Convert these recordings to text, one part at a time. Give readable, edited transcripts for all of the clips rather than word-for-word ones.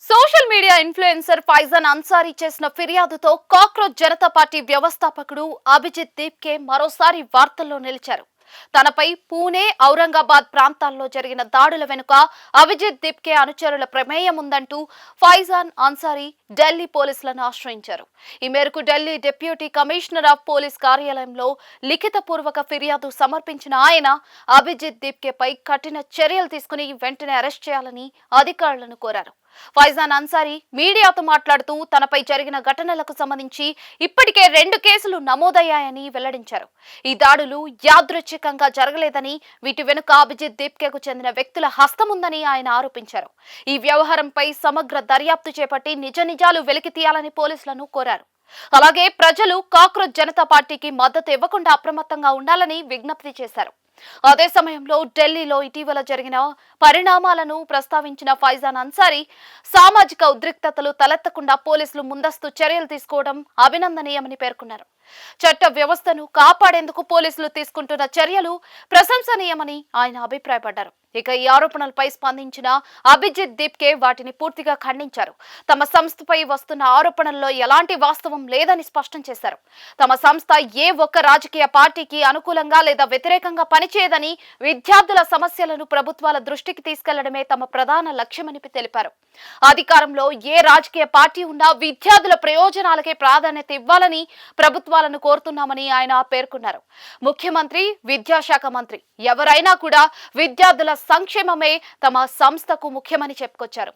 Social media influencer Faizan Ansari చేసిన ఫిర్యాదుతో cockroach Janata party వ్యవస్థాపకుడు అభిజిత్ దీప్కే మరోసారి వార్తల్లో నిలిచారు. తనపై పూణే, ఔరంగాబాద్ ప్రాంతాల్లో జరిగిన దాడుల వెనుక అభిజిత్ దీప్కే అనుచరుల ప్రమేయం ఉందంటూ ఫైజాన్ అన్సారీ ఢిల్లీ పోలీసులను ఆశ్రయించారు. ఈ మేరకు Delhi deputy commissioner of police కార్యాలయంలో లిఖితపూర్వక ఫిర్యాదు సమర్పించిన ఆయన అభిజిత్ దీప్కేపై కఠిన చర్యలు తీసుకుని వెంటనే అరెస్ట్ చేయాలని అధికారులను కోరారు. ఫైజాన్ అన్సారీ మీడియాతో మాట్లాడుతూ తనపై జరిగిన ఘటనలకు సంబంధించి ఇప్పటికే 2 కేసులు నమోదయ్యాయని వెల్లడించారు. ఈ దాడులు యాదృచ్ఛికంగా జరగలేదని, వీటి వెనుక అభిజిత్ దీప్కేకు చెందిన వ్యక్తుల హస్తం ఉందని ఆయన ఆరోపించారు. ఈ వ్యవహారంపై సమగ్ర దర్యాప్తు చేపట్టి నిజాలు వెలికి తీయాలని పోలీసులను కోరారు. అలాగే ప్రజలు కాక్రోచ్ జనతా పార్టీకి మద్దతు ఇవ్వకుండా అప్రమత్తంగా ఉండాలని విజ్ఞప్తి చేశారు. అదే సమయంలో ఢిల్లీలో ఇటీవల జరిగిన పరిణామాలను ప్రస్తావించిన ఫైజాన్ అన్సారీ సామాజిక ఉద్రిక్తతలు తలెత్తకుండా పోలీసులు ముందస్తు చర్యలు తీసుకోవడం అభినందనీయమని పేర్కొన్నారు. చట్ట వ్యవస్థను కాపాడేందుకు పోలీసులు తీసుకుంటున్న చర్యలు ప్రశంసనీయమని ఆయన అభిప్రాయపడ్డారు. ఇక ఈ ఆరోపణలపై స్పందించిన అభిజిత్ దీప్కే వాటిని పూర్తిగా ఖండించారు. తమ సంస్థపై వస్తున్న ఆరోపణల్లో ఎలాంటి వాస్తవం లేదని స్పష్టం చేశారు. తమ సంస్థ ఏ ఒక్క రాజకీయ పార్టీకి అనుకూలంగా లేదా వ్యతిరేకంగా పనిచేయదని, విద్యార్థుల సమస్యలను ప్రభుత్వాల దృష్టికి తీసుకెళ్లడమే తమ ప్రధాన లక్ష్యమని తెలిపారు. అధికారంలో ఏ రాజకీయ పార్టీ ఉన్నా విద్యార్థుల ప్రయోజనాలకే ప్రాధాన్యత ఇవ్వాలని ప్రభుత్వాలను కోరుతున్నామని ఆయన పేర్కొన్నారు. ముఖ్యమంత్రి, విద్యాశాఖ మంత్రి ఎవరైనా కూడా విద్యార్థుల సంక్షేమమే తమ సంస్థకు ముఖ్యమని చెప్పుకొచ్చారు.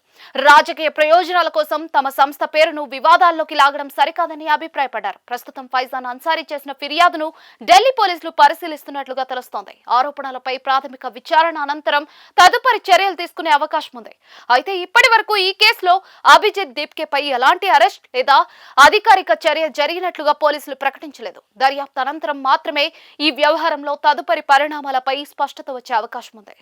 రాజకీయ ప్రయోజనాల కోసం తమ సంస్థ పేరును వివాదాల్లోకి లాగడం సరికాదని అభిప్రాయపడ్డారు. ప్రస్తుతం ఫైజాన్ అన్సారీ చేసిన ఫిర్యాదును ఢిల్లీ పోలీసులు పరిశీలిస్తున్నట్లుగా తెలుస్తోంది. ఆరోపణలపై ప్రాథమిక విచారణ అనంతరం తదుపరి చర్యలు తీసుకునే అవకాశం ఉంది. అయితే ఇప్పటి వరకు ఈ కేసులో అభిజిత్ దీప్కేపై ఎలాంటి అరెస్ట్ లేదా అధికారిక చర్య జరిగినట్లుగా పోలీసులు ప్రకటించలేదు. దర్యాప్తు అనంతరం మాత్రమే ఈ వ్యవహారంలో తదుపరి పరిణామాలపై స్పష్టత వచ్చే అవకాశం ఉంది.